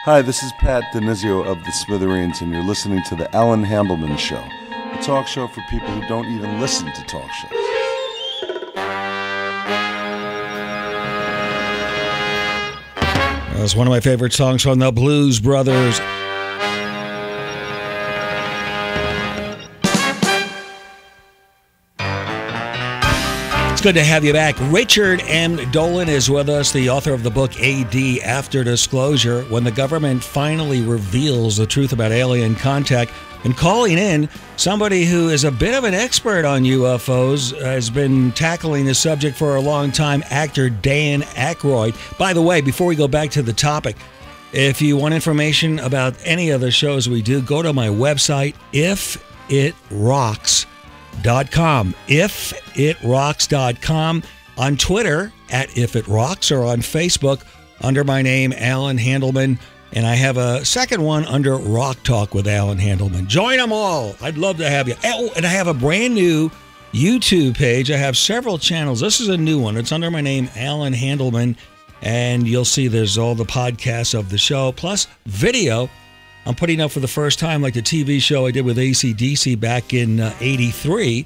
Hi, this is Pat Denizio of the Smithereens, and you're listening to the Allan Handelman Show, a talk show for people who don't even listen to talk shows. That's one of my favorite songs from the Blues Brothers. Good to have you back. Richard M. Dolan is with us, the author of the book AD After Disclosure, when the government finally reveals the truth about alien contact. And calling in somebody who is a bit of an expert on UFOs, has been tackling this subject for a long time, actor Dan Aykroyd. By the way, before we go back to the topic, if you want information about any of the shows we do, go to my website, ifitrocks.com. ifitrocks.com, on Twitter at ifitrocks, or on Facebook under my name, Allan Handelman, and I have a second one under Rock Talk with Allan Handelman. Join them all. I'd love to have you. Oh, and I have a brand new YouTube page. I have several channels. This is a new one. It's under my name, Allan Handelman, and you'll see there's all the podcasts of the show, plus video I'm putting up for the first time, like the TV show I did with AC/DC back in '83,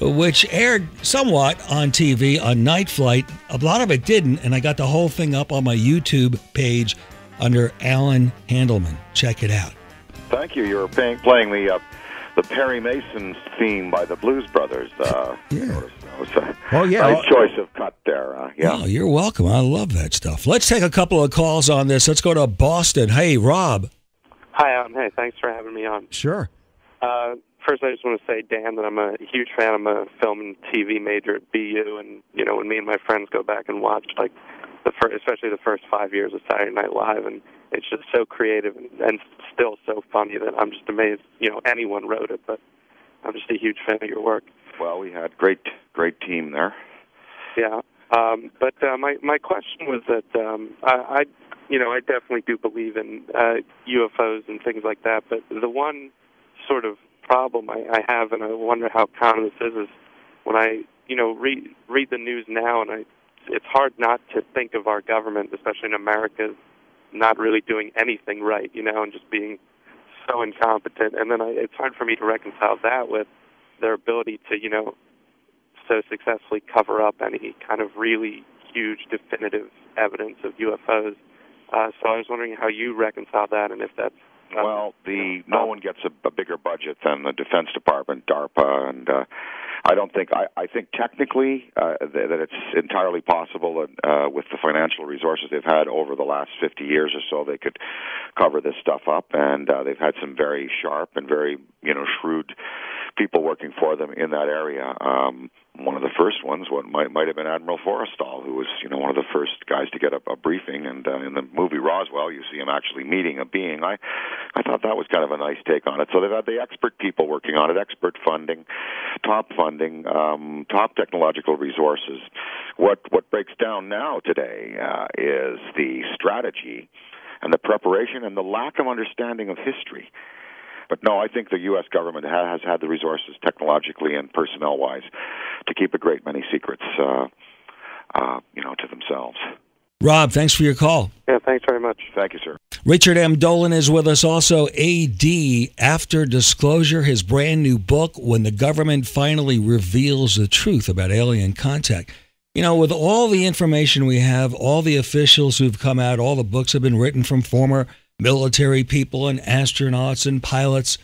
which aired somewhat on TV on Night Flight. A lot of it didn't, and I got the whole thing up on my YouTube page under Allan Handelman. Check it out. Thank you. You were playing the Perry Mason theme by the Blues Brothers. Yeah. That was a yeah. nice choice of cut there. Yeah. Oh, you're welcome. I love that stuff. Let's take a couple of calls on this. Let's go to Boston. Hey, Rob. Hi, Alan. Hey, thanks for having me on. Sure. First, I just want to say, Dan, that I'm a huge fan. I'm a film and TV major at BU, and when me and my friends go back and watch, like especially the first 5 years of Saturday Night Live, and it's just so creative and still so funny that I'm just amazed. Anyone wrote it, but I'm just a huge fan of your work. Well, we had great team there. Yeah. But my question was that I definitely do believe in UFOs and things like that, but the one sort of problem I have, and I wonder how common this is when I, read the news now, and it's hard not to think of our government, especially in America, not really doing anything right, and just being so incompetent. And then it's hard for me to reconcile that with their ability to, so successfully cover up any kind of really huge definitive evidence of UFOs. So I was wondering how you reconcile that, and if that's... no one gets a bigger budget than the Defense Department, DARPA, and I think technically that it's entirely possible that with the financial resources they've had over the last 50 years or so, they could cover this stuff up, and they've had some very sharp and very shrewd people working for them in that area. One of the first ones might have been Admiral Forrestal, who was one of the first guys to get a briefing. And in the movie Roswell, you see him actually meeting a being. I thought that was kind of a nice take on it. So they've had the expert people working on it, expert funding, top technological resources. What breaks down now today is the strategy and the preparation and the lack of understanding of history. But no, I think the U.S. government has had the resources technologically and personnel-wise to keep a great many secrets, to themselves. Rob, thanks for your call. Yeah, thanks very much. Thank you, sir. Richard M. Dolan is with us also. AD After Disclosure, his brand new book, When the Government Finally Reveals the Truth About Alien Contact. With all the information we have, all the officials who've come out, all the books have been written from former military people and astronauts and pilots,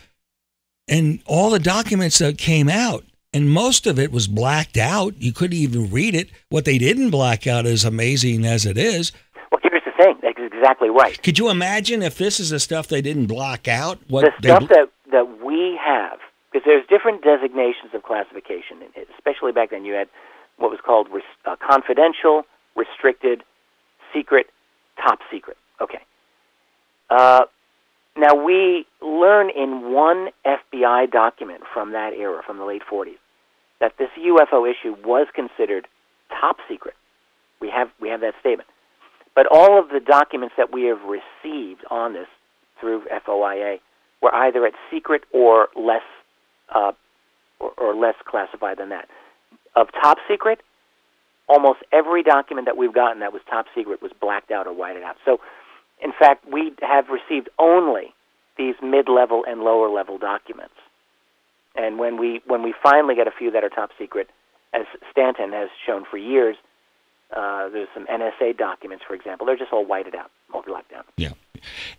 and all the documents that came out, and most of it was blacked out. You couldn't even read it. What they didn't black out, as amazing as it is. Well, here's the thing. That's exactly right. Could you imagine if this is the stuff they didn't block out? The stuff that we have, because there's different designations of classification, especially back then. You had what was called confidential, restricted, secret, top secret. Okay. Now, we learn in one FBI document from that era, from the late 40s, that this UFO issue was considered top secret. We have that statement. But all of the documents that we have received on this through FOIA were either at secret or less classified than that. Of top secret, almost every document that we've gotten that was top secret was blacked out or whited out. So In fact, we have received only these mid-level and lower-level documents. And when we finally get a few that are top secret, as Stanton has shown for years, there's some NSA documents, for example. They're just all whited out, all locked down. Yeah.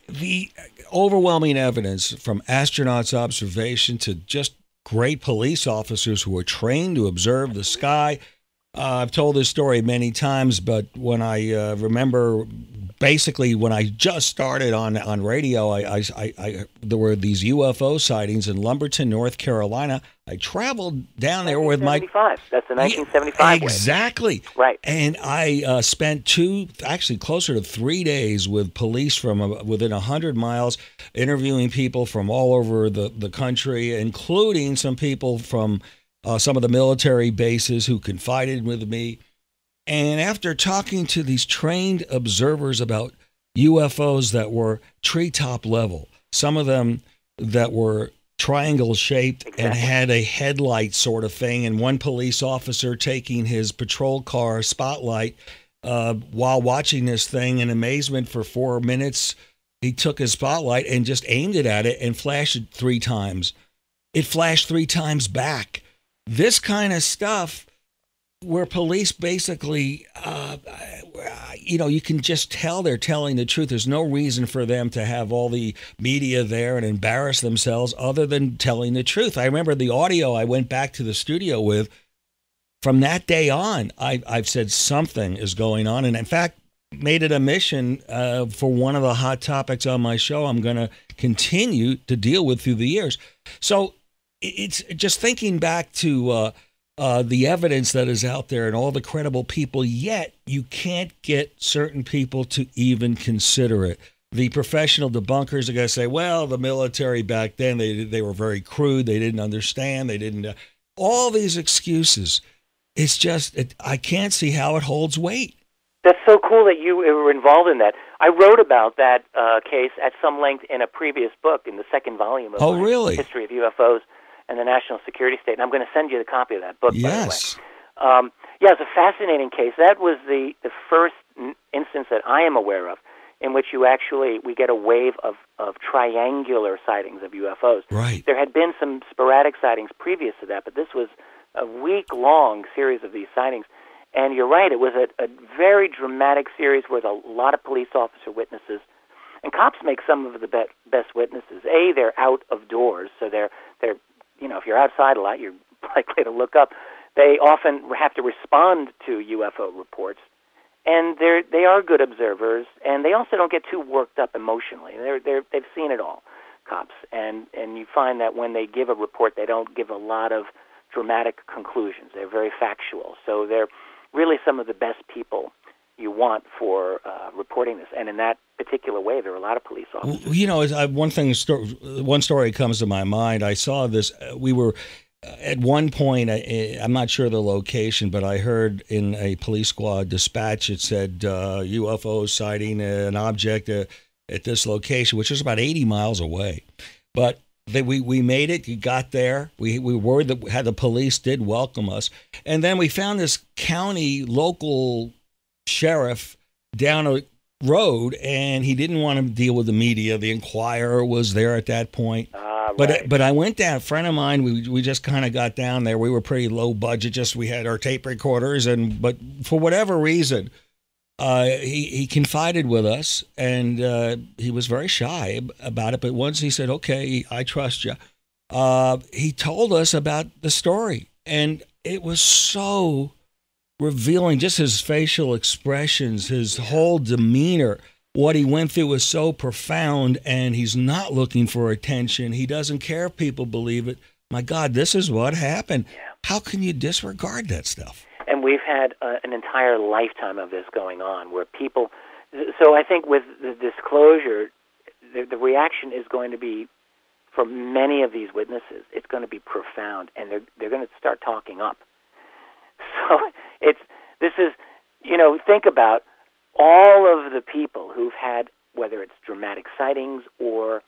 The overwhelming evidence from astronauts' observation to just great police officers who are trained to observe the sky. I've told this story many times, but when I remember, basically when I just started on radio, there were these UFO sightings in Lumberton, North Carolina. I traveled down there with my... That's the 1975 Exactly. Wave. Right. And I spent closer to 3 days with police from within 100 miles, interviewing people from all over the country, including some people from some of the military bases who confided with me. And after talking to these trained observers about UFOs that were treetop level, some of them that were triangle shaped and had a headlight sort of thing, and one police officer taking his patrol car spotlight while watching this thing in amazement for 4 minutes, he took his spotlight and just aimed it at it and flashed it 3 times. It flashed 3 times back. This kind of stuff where police basically, you can just tell they're telling the truth. There's no reason for them to have all the media there and embarrass themselves other than telling the truth. I remember the audio I went back to the studio with. From that day on, I've said something is going on. And in fact, made it a mission for one of the hot topics on my show I'm going to continue to deal with through the years. So it's just thinking back to the evidence that is out there and all the credible people, yet you can't get certain people to even consider it. The professional debunkers are going to say, well, the military back then, they were very crude. They didn't understand. They didn't. All these excuses. It's just, I can't see how it holds weight. That's so cool that you were involved in that. I wrote about that case at some length in a previous book, in the second volume of really? History of UFOs and the National Security State. And I'm going to send you the copy of that book, yes. by the way. It's a fascinating case. That was the first instance that I am aware of in which we get a wave of triangular sightings of UFOs. Right. There had been some sporadic sightings previous to that, but this was a week-long series of these sightings. And you're right, it was a very dramatic series with a lot of police officer witnesses. And cops make some of the best witnesses. They're out of doors, so they're if you're outside a lot, you're likely to look up. They often have to respond to UFO reports, and they are good observers, and they also don't get too worked up emotionally. They've seen it all, cops, and you find that when they give a report, they don't give a lot of dramatic conclusions. They're very factual, so they're really some of the best people you want for reporting this. And in that particular way, there are a lot of police officers. One story comes to my mind. I saw this. We were at one point, I'm not sure the location, but I heard in a police squad dispatch, it said UFO sighting an object at this location, which was about 80 miles away. But we made it. You got there. We were the police did welcome us. And then we found this county local sheriff down a road, and he didn't want to deal with the media. The Inquirer was there at that point. But I went down. A friend of mine, we just kind of got down there. We were pretty low budget. We had our tape recorders, but for whatever reason, he confided with us, and he was very shy about it. But once he said, "Okay, I trust you," he told us about the story, and it was so revealing. Just his facial expressions, his whole demeanor. What he went through was so profound, and he's not looking for attention. He doesn't care if people believe it. My God, this is what happened. Yeah. How can you disregard that stuff? And we've had an entire lifetime of this going on where people... So I think with the disclosure, the reaction is going to be, for many of these witnesses, it's going to be profound, and they're going to start talking up. So think about all of the people who've had, whether it's dramatic sightings or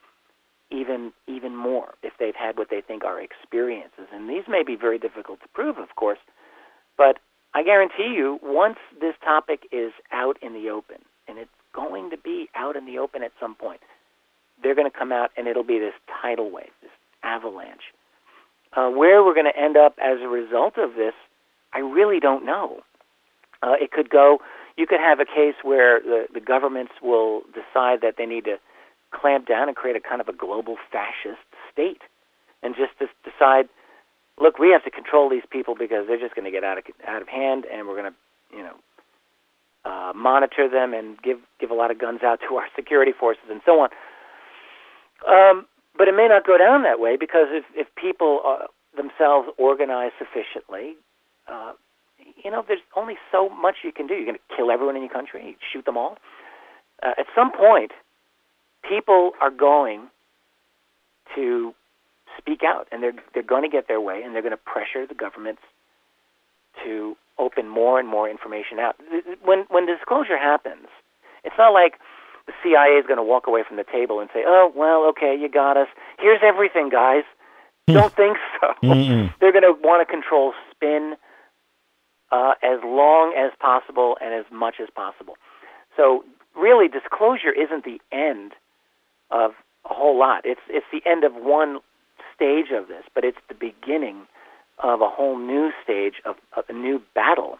even more, if they've had what they think are experiences. And these may be very difficult to prove, of course, but I guarantee you, once this topic is out in the open, and it going to be out in the open at some point. They're going to come out, and it'll be this tidal wave, this avalanche. Where we're going to end up as a result of this, I really don't know. It could go. You could have a case where the governments will decide that they need to clamp down and create a kind of a global fascist state, and just decide, look, we have to control these people because they're just going to get out of hand, and we're going to, monitor them and give a lot of guns out to our security forces and so on. But it may not go down that way, because if people themselves organize sufficiently, there's only so much you can do. You're going to kill everyone in your country, shoot them all. At some point, people are going to speak out, and they're going to get their way, and they're going to pressure the governments to open more and more information out. When disclosure happens, it's not like the CIA is going to walk away from the table and say, oh, well, okay, you got us. Here's everything, guys. Don't think so. They're going to want to control spin as long as possible and as much as possible. So really, disclosure isn't the end of a whole lot. It's the end of one stage of this, but it's the beginning of a whole new stage of a new battle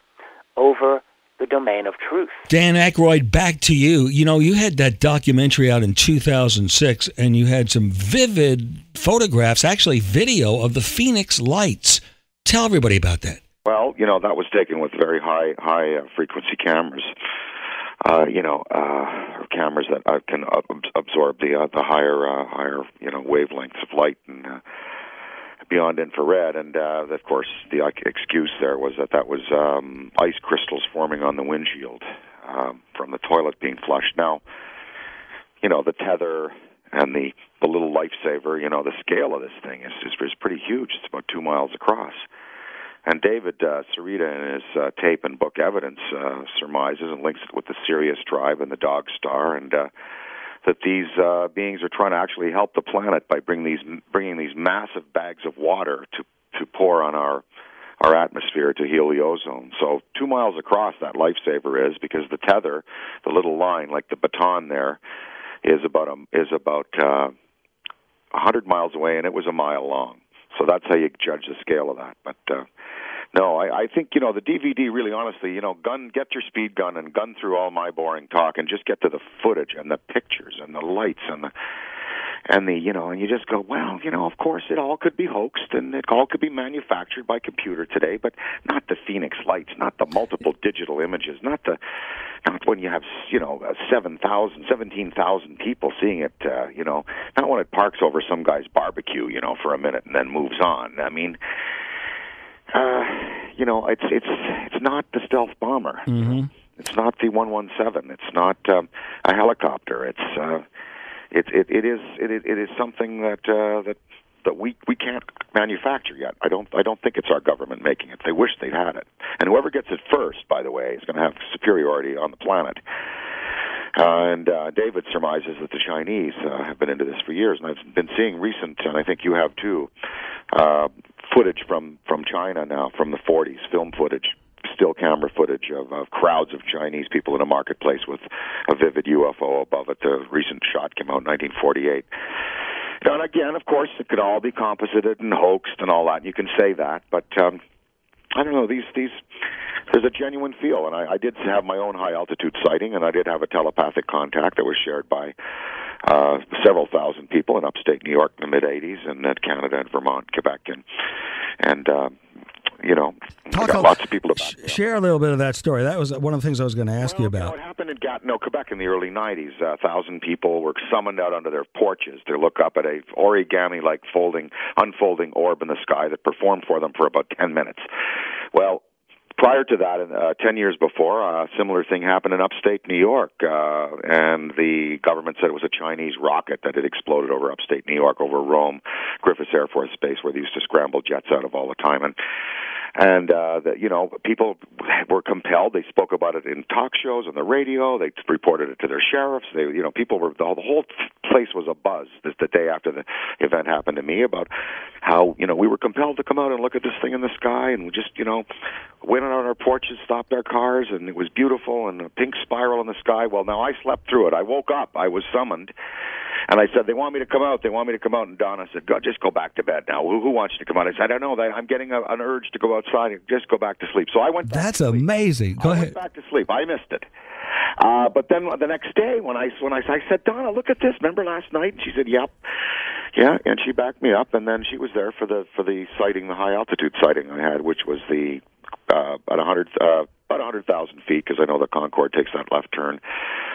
over the domain of truth. Dan Aykroyd, back to you. You had that documentary out in 2006, and you had some vivid photographs, actually video, of the Phoenix Lights. Tell everybody about that. Well, that was taken with very high frequency cameras. Cameras that can absorb the higher wavelengths of light and beyond infrared. And of course, the excuse there was that was ice crystals forming on the windshield from the toilet being flushed. Now, the tether and the little lifesaver, the scale of this thing is pretty huge. It's about 2 miles across. And David Sarita, in his tape and book Evidence, surmises and links it with the Sirius Tribe and the Dog Star, and that these beings are trying to actually help the planet by bringing these massive bags of water to pour on our atmosphere to heal the ozone. So 2 miles across that lifesaver is, because the tether, the little line like the baton there, is about 100 miles away, and it was a mile long. So that's how you judge the scale of that. But no, I think, the DVD, really honestly, get your speed gun and gun through all my boring talk and just get to the footage and the pictures and the lights and you just go, well, of course it all could be hoaxed and it all could be manufactured by computer today, but not the Phoenix Lights, not the multiple digital images, not when you have, 17,000 people seeing it, not when it parks over some guy's barbecue, for a minute and then moves on. I mean, it's not the stealth bomber. Mm-hmm. It's not the 117. It's not a helicopter. It is something that we can't manufacture yet. I don't think it's our government making it. They wish they'd had it. And whoever gets it first, by the way, is going to have superiority on the planet. And David surmises that the Chinese have been into this for years, and I've been seeing recent, and I think you have too, footage from China now, from the 40s, film footage, still camera footage of crowds of Chinese people in a marketplace with a vivid UFO above it. The recent shot came out in 1948. And again, of course, it could all be composited and hoaxed and all that. You can say that, but I don't know. These there's a genuine feel, and I did have my own high altitude sighting, and I did have a telepathic contact that was shared by several thousand people in upstate New York in the mid '80s, and Canada and Vermont, Quebec, and got lots of people about it. Share a little bit of that story. That was one of the things I was going to ask you about. It happened in Quebec in the early '90s. 1,000 people were summoned out onto their porches to look up at a origami-like unfolding orb in the sky that performed for them for about 10 minutes. Well, prior to that, 10 years before, a similar thing happened in upstate New York, and the government said it was a Chinese rocket that had exploded over upstate New York, over Rome, Griffiths Air Force Base, where they used to scramble jets out of all the time. And people were compelled. They spoke about it in talk shows on the radio. They reported it to their sheriffs. The whole place was abuzz the day after the event happened to me about how, we were compelled to come out and look at this thing in the sky, and we just, went out on our porches, stopped our cars, and it was beautiful, and a pink spiral in the sky. Well, now I slept through it. I woke up. I was summoned. And I said, they want me to come out. They want me to come out. And Donna said, just go back to bed now. Who wants you to come out? I said, I don't know. I'm getting an urge to go outside. Just go back to sleep. So I went back That's to sleep. amazing. Go ahead. I went back to sleep. I missed it. But then the next day, when I said, Donna, look at this. Remember last night? And she said, yep. Yeah, and she backed me up. And then she was there for the sighting, the high altitude sighting I had, which was the about 100,000 feet, because I know the Concorde takes that left turn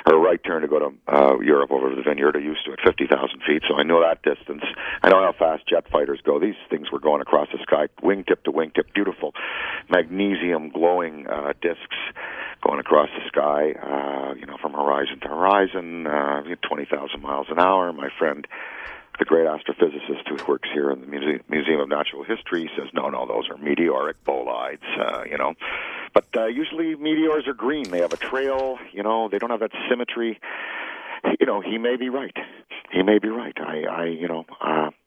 or right turn to go to Europe over to the Vineyard. I used to at 50,000 feet, so I know that distance. I know how fast jet fighters go. These things were going across the sky, wingtip to wingtip, beautiful magnesium glowing discs going across the sky, from horizon to horizon, 20,000 miles an hour. My friend, the great astrophysicist who works here in the Museum of Natural History, says, no, those are meteoric bolides, But usually meteors are green. They have a trail, they don't have that symmetry. He may be right. He may be right.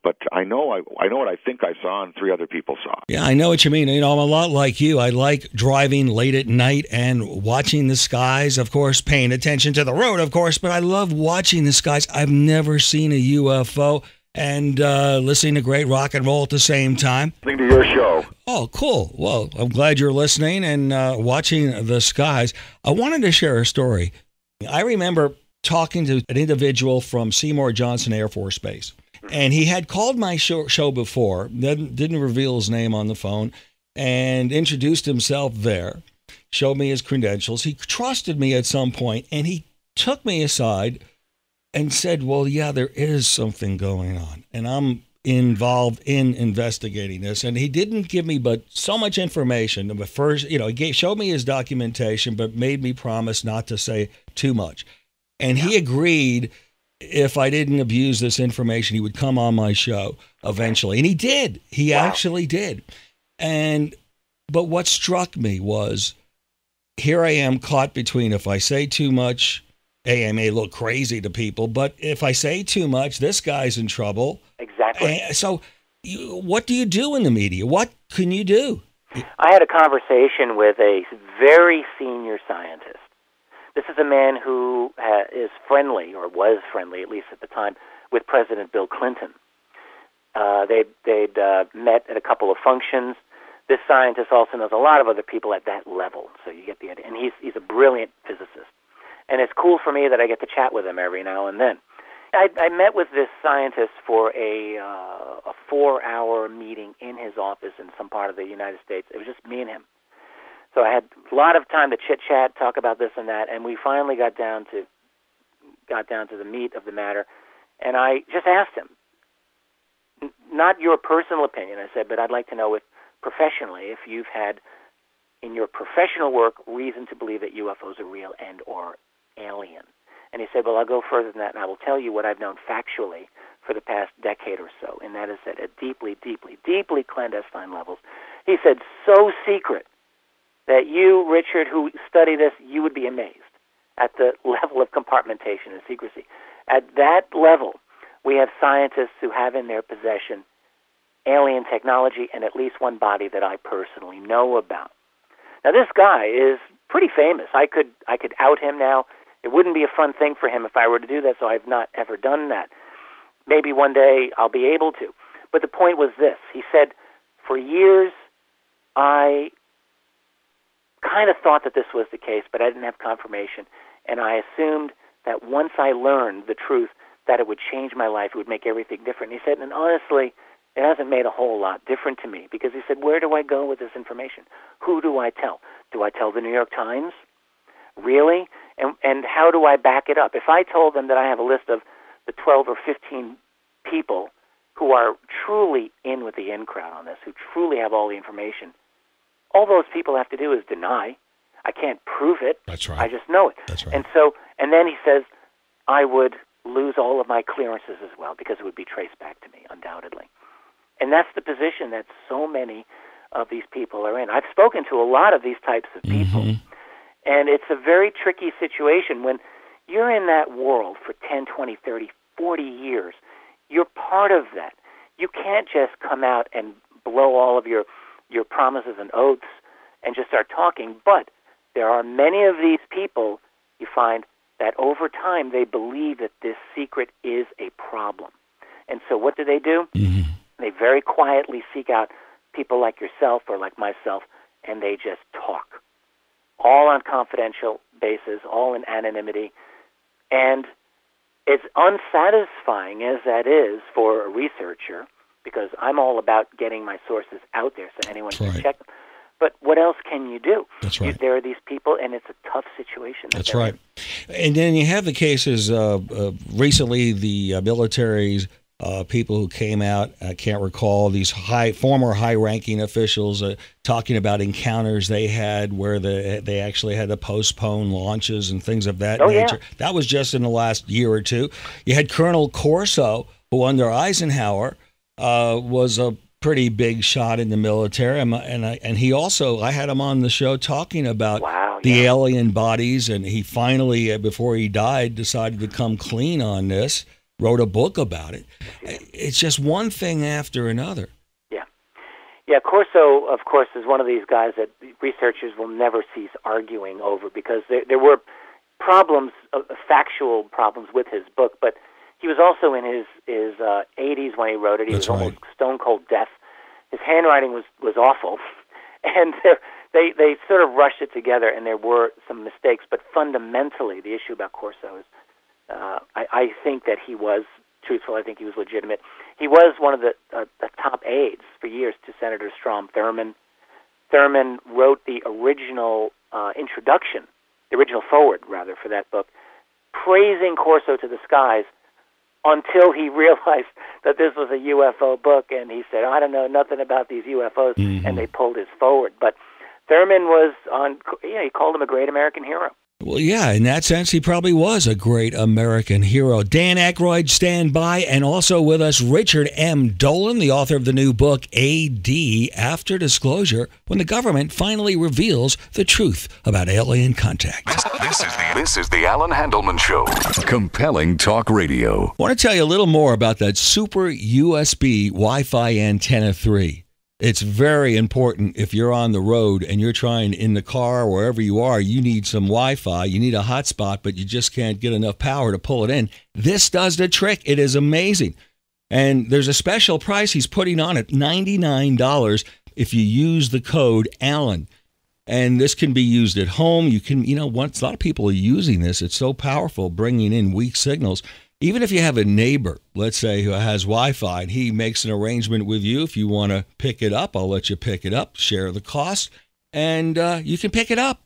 But I know what I think I saw and three other people saw. Yeah, I know what you mean. I'm a lot like you. I like driving late at night and watching the skies, of course, paying attention to the road, of course, but I love watching the skies. I've never seen a UFO and listening to great rock and roll at the same time. Listening to your show. Oh, cool. Well, I'm glad you're listening and watching the skies. I wanted to share a story. I remember talking to an individual from Seymour Johnson Air Force Base. And he had called my show before, didn't reveal his name on the phone, and introduced himself there, showed me his credentials. He trusted me at some point, and he took me aside and said, well, yeah, there is something going on, and I'm involved in investigating this. And he didn't give me but so much information. But first, he showed me his documentation, but made me promise not to say too much. And he agreed if I didn't abuse this information, he would come on my show eventually. And he did. He actually did. But what struck me was, here I am caught between, if I say too much, I may look crazy to people, but if I say too much, this guy's in trouble. Exactly. So what do you do in the media? What can you do? I had a conversation with a very senior scientist. This is a man who is friendly, or was friendly, at least at the time, with President Bill Clinton. They'd met at a couple of functions. This scientist also knows a lot of other people at that level, so you get the idea. And he's a brilliant physicist. And it's cool for me that I get to chat with him every now and then. I met with this scientist for a 4-hour meeting in his office in some part of the United States. It was just me and him. So I had a lot of time to chit-chat, talk about this and that, and we finally got down to the meat of the matter. And I just asked him, not your personal opinion, I said, but I'd like to know if you've had, in your professional work, reason to believe that UFOs are real and or alien. And he said, well, I'll go further than that, and I will tell you what I've known factually for the past decade or so, and that is that at deeply, deeply, deeply clandestine levels. He said, so secret that you, Richard, who study this, you would be amazed at the level of compartmentation and secrecy. At that level, we have scientists who have in their possession alien technology and at least one body that I personally know about. Now, this guy is pretty famous. I could out him now. It wouldn't be a fun thing for him if I were to do that, so I've not ever done that. Maybe one day I'll be able to. But the point was this. He said, for years, I kind of thought that this was the case, but I didn't have confirmation. And I assumed that once I learned the truth, that it would change my life, it would make everything different. And he said, and honestly, it hasn't made a whole lot different to me, because he said, where do I go with this information? Who do I tell? Do I tell the New York Times? Really? And how do I back it up? If I told them that I have a list of the 12 or 15 people who are truly in with the in crowd on this, who truly have all the information, all those people have to do is deny. I can't prove it. That's right. I just know it. That's right. And then he says, I would lose all of my clearances as well, because it would be traced back to me, undoubtedly. And that's the position that so many of these people are in. I've spoken to a lot of these types of people, and it's a very tricky situation when you're in that world for 10, 20, 30, 40 years. You're part of that. You can't just come out and blow all of your promises and oaths and just start talking. But there are many of these people, you find, that over time they believe that this secret is a problem. And so what do? Mm-hmm. They very quietly seek out people like yourself or like myself, and they just talk. All on confidential basis, all in anonymity. And as unsatisfying as that is for a researcher, because I'm all about getting my sources out there so anyone can check them. But what else can you do? That's right. There are these people, and it's a tough situation. That's right. And then you have the cases recently, the military's people who came out, I can't recall, these former high-ranking officials talking about encounters they had where they actually had to postpone launches and things of that nature. Yeah. That was just in the last year or two. You had Colonel Corso, who under Eisenhower was a pretty big shot in the military, and he also, I had him on the show talking about the alien bodies, and he finally, before he died, decided to come clean on this, wrote a book about it. It's just one thing after another. Yeah, Corso, of course, is one of these guys that researchers will never cease arguing over, because there were problems, factual problems with his book, but he was also in his 80s when he wrote it. He was almost stone cold deaf. His handwriting was awful, and they sort of rushed it together, and there were some mistakes. But fundamentally, the issue about Corso is, I think that he was truthful. I think he was legitimate. He was one of the top aides for years to Senator Strom Thurmond. Thurmond wrote the original introduction, the original foreword, rather, for that book, praising Corso to the skies, until he realized that this was a UFO book, and he said, I don't know nothing about these UFOs, and they pulled his forward. But Thurmond was he called him a great American hero. Well, yeah, in that sense, he probably was a great American hero. Dan Aykroyd, stand by, and also with us, Richard M. Dolan, the author of the new book, A.D. After Disclosure, when the government finally reveals the truth about alien contact. This is the Allan Handelman Show. Compelling talk radio. I want to tell you a little more about that Super USB Wi-Fi Antenna 3. It's very important if you're on the road and you're trying in the car, wherever you are, you need some Wi-Fi, you need a hotspot, but you just can't get enough power to pull it in. This does the trick. It is amazing. And there's a special price he's putting on it, $99 if you use the code Allan. And this can be used at home. You can, once a lot of people are using this, it's so powerful, bringing in weak signals. Even if you have a neighbor, let's say, who has Wi-Fi, and he makes an arrangement with you, if you want to pick it up, I'll let you pick it up, share the cost, and you can pick it up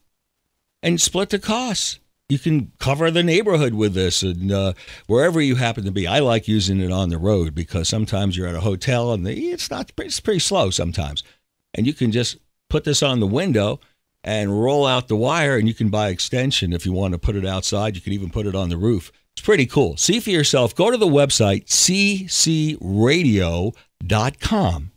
and split the costs. You can cover the neighborhood with this, and wherever you happen to be. I like using it on the road because sometimes you're at a hotel and it's pretty slow sometimes. And you can just put this on the window and roll out the wire, and you can buy extension if you want to put it outside. You can even put it on the roof. It's pretty cool. See for yourself. Go to the website, ccradio.com.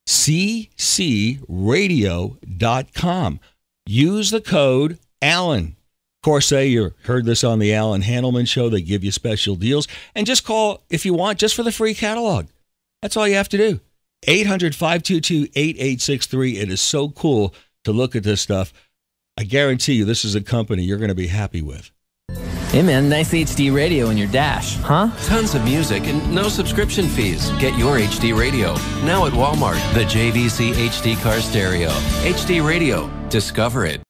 ccradio.com. Use the code Allan. Of course, say you heard this on the Allan Handelman Show. They give you special deals. And just call, if you want, just for the free catalog. That's all you have to do. 800-522-8863. It is so cool to look at this stuff. I guarantee you this is a company you're going to be happy with. Hey man, nice HD radio in your dash, huh? Tons of music and no subscription fees. Get your HD radio now at Walmart. The JVC HD car stereo. HD radio. Discover it.